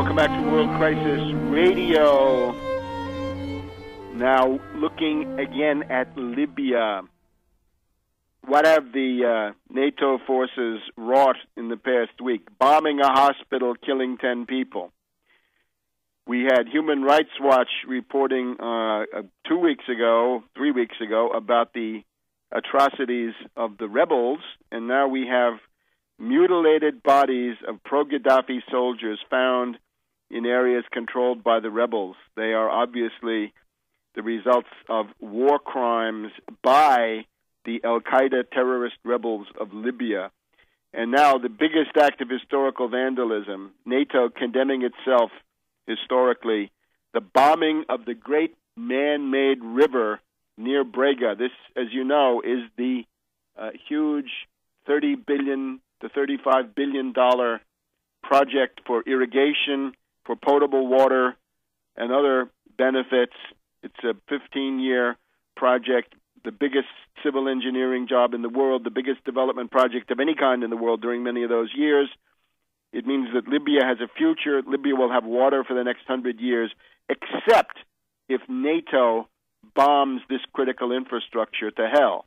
Welcome back to World Crisis Radio. Now, looking again at Libya. What have the NATO forces wrought in the past week? Bombing a hospital, killing 10 people. We had Human Rights Watch reporting 3 weeks ago, about the atrocities of the rebels, and now we have mutilated bodies of pro-Gaddafi soldiers found in areas controlled by the rebels. They are obviously the results of war crimes by the Al-Qaeda terrorist rebels of Libya. And now the biggest act of historical vandalism, NATO condemning itself historically, the bombing of the great man-made river near Brega. This, as you know, is the huge $30 billion to $35 billion project for irrigation, for potable water, and other benefits. It's a 15-year project, the biggest civil engineering job in the world, the biggest development project of any kind in the world during many of those years. It means that Libya has a future. Libya will have water for the next 100 years, except if NATO bombs this critical infrastructure to hell.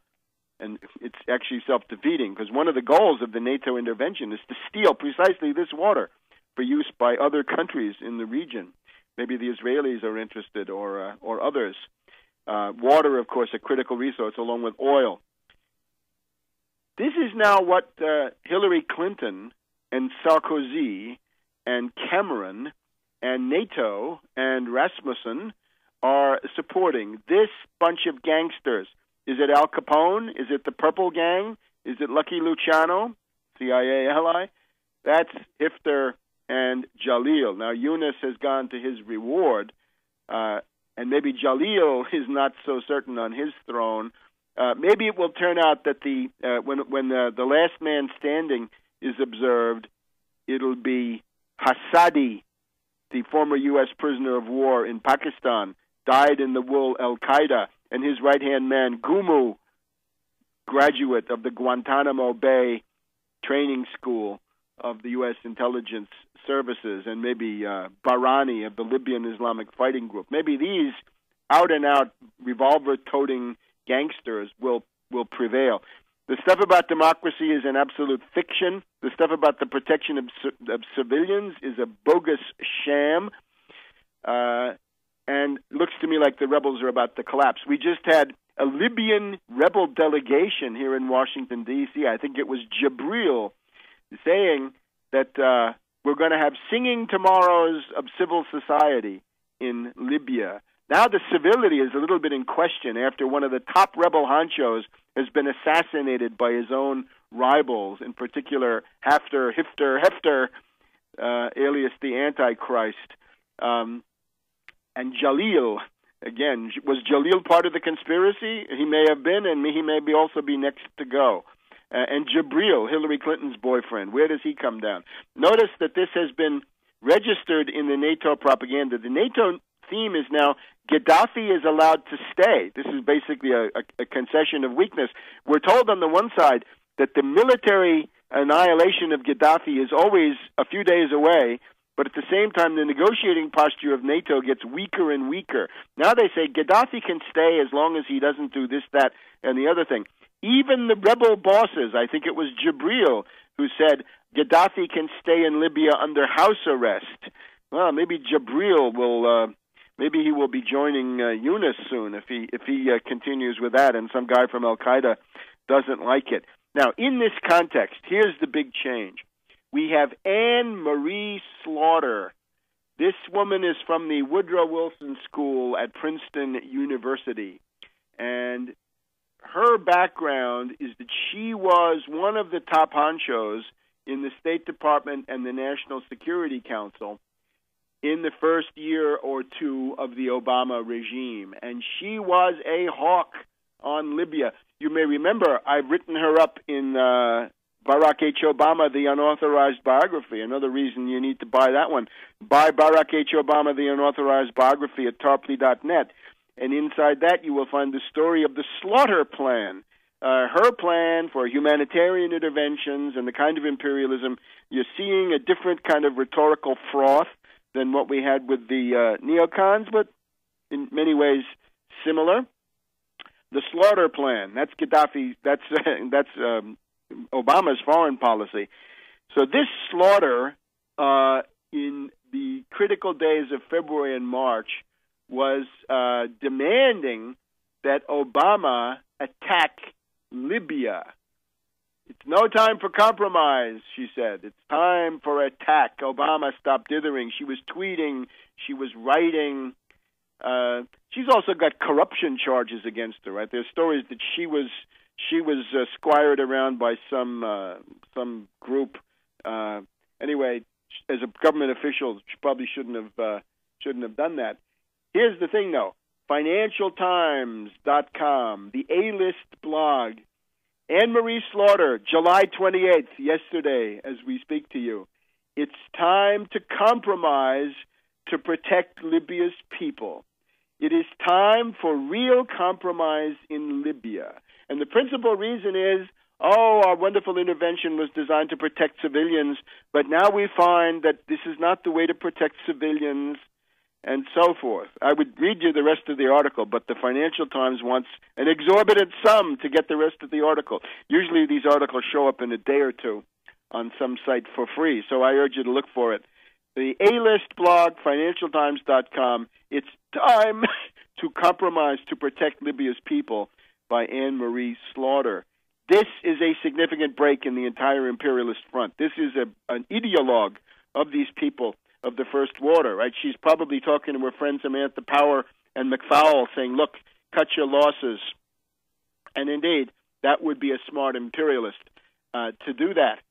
And it's actually self-defeating, because one of the goals of the NATO intervention is to steal precisely this water for use by other countries in the region. Maybe the Israelis are interested, or others. Water, of course, a critical resource, along with oil. This is now what Hillary Clinton and Sarkozy and Cameron and NATO and Rasmussen are supporting. This bunch of gangsters. Is it Al Capone? Is it the Purple Gang? Is it Lucky Luciano, CIA ally? That's Hifter and Jalil. Now, Yunus has gone to his reward, and maybe Jalil is not so certain on his throne. Maybe it will turn out that when the last man standing is observed, it'll be Hassadi, the former U.S. prisoner of war in Pakistan, died in the wool Al-Qaeda, and his right-hand man, Gumu, graduate of the Guantanamo Bay Training School of the U.S. Intelligence Services, and maybe Barani of the Libyan Islamic Fighting Group. Maybe these out-and-out revolver-toting gangsters will prevail. The stuff about democracy is an absolute fiction. The stuff about the protection of civilians is a bogus sham. And looks to me like the rebels are about to collapse. We just had a Libyan rebel delegation here in Washington, D.C. I think it was Jibril saying that we're going to have singing tomorrows of civil society in Libya. Now the civility is a little bit in question after one of the top rebel honchos has been assassinated by his own rivals, in particular Hifter, alias the Antichrist. And Jalil, again, was Jalil part of the conspiracy? He may have been, and he may also be next to go. And Jibril, Hillary Clinton's boyfriend, where does he come down? Notice that this has been registered in the NATO propaganda. The NATO theme is now Gaddafi is allowed to stay. This is basically a concession of weakness. We're told on the one side that the military annihilation of Gaddafi is always a few days away, but at the same time, the negotiating posture of NATO gets weaker and weaker. Now they say Gaddafi can stay as long as he doesn't do this, that, and the other thing. Even the rebel bosses, I think it was Jibril, who said Gaddafi can stay in Libya under house arrest. Well, maybe Jibril will, maybe he will be joining Yunus soon if he continues with that, and some guy from Al-Qaeda doesn't like it. Now, in this context, here's the big change. We have Anne Marie Slaughter. This woman is from the Woodrow Wilson School at Princeton University. And her background is that she was one of the top honchos in the State Department and the National Security Council in the first year or two of the Obama regime. And she was a hawk on Libya. You may remember I've written her up in Barack H. Obama, The Unauthorized Biography. Another reason you need to buy that one. Buy Barack H. Obama, The Unauthorized Biography at tarpley.net. And inside that you will find the story of the Slaughter Plan, her plan for humanitarian interventions and the kind of imperialism. You're seeing a different kind of rhetorical froth than what we had with the neocons, but in many ways similar. The slaughter plan, that's Gaddafi, that's Obama's foreign policy. So this slaughter in the critical days of February and March was demanding that Obama attack Libya. It's no time for compromise, she said. It's time for attack. Obama stopped dithering. She was tweeting. She was writing. She's also got corruption charges against her, right? There's stories that she was squired around by some group. Anyway, as a government official, she probably shouldn't have done that. Here's the thing, though. FinancialTimes.com, the A-list blog. Anne-Marie Slaughter, July 28th, yesterday, as we speak to you. It's time to compromise to protect Libya's people. It is time for real compromise in Libya. And the principal reason is, our wonderful intervention was designed to protect civilians, but now we find that this is not the way to protect civilians, and so forth. I would read you the rest of the article, but the Financial Times wants an exorbitant sum to get the rest of the article. Usually these articles show up in a day or two on some site for free, so I urge you to look for it. The A-list blog, FinancialTimes.com, it's time to compromise to protect Libya's people by Anne-Marie Slaughter. This is a significant break in the entire imperialist front. This is an ideologue of these people of the First Water, right? She's probably talking to her friends Samantha Power and McFowle saying, look, cut your losses. And indeed, that would be a smart imperialist to do that.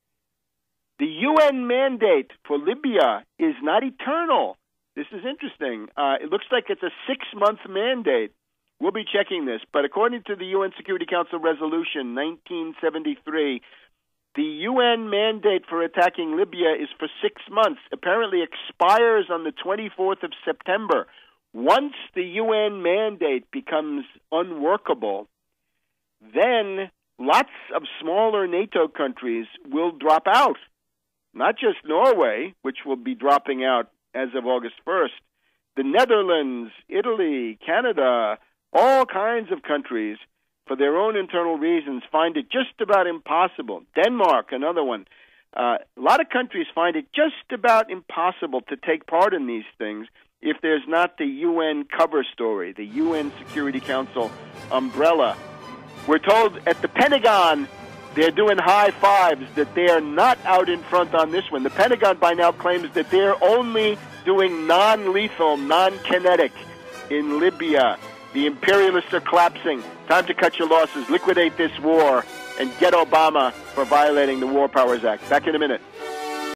The UN mandate for Libya is not eternal. This is interesting. It looks like it's a 6-month mandate. We'll be checking this. But according to the UN Security Council Resolution 1973, the UN mandate for attacking Libya is for 6 months. Apparently expires on the 24th of September. Once the UN mandate becomes unworkable, then lots of smaller NATO countries will drop out. Not just Norway, which will be dropping out as of August 1st. The Netherlands, Italy, Canada, all kinds of countries, for their own internal reasons, find it just about impossible. Denmark, another one. A lot of countries find it just about impossible to take part in these things if there's not the UN cover story, the UN Security Council umbrella. We're told at the Pentagon they're doing high fives that they are not out in front on this one. The Pentagon by now claims that they're only doing non-lethal, non-kinetic in Libya. The imperialists are collapsing. Time to cut your losses, liquidate this war, and get Obama for violating the War Powers Act. Back in a minute.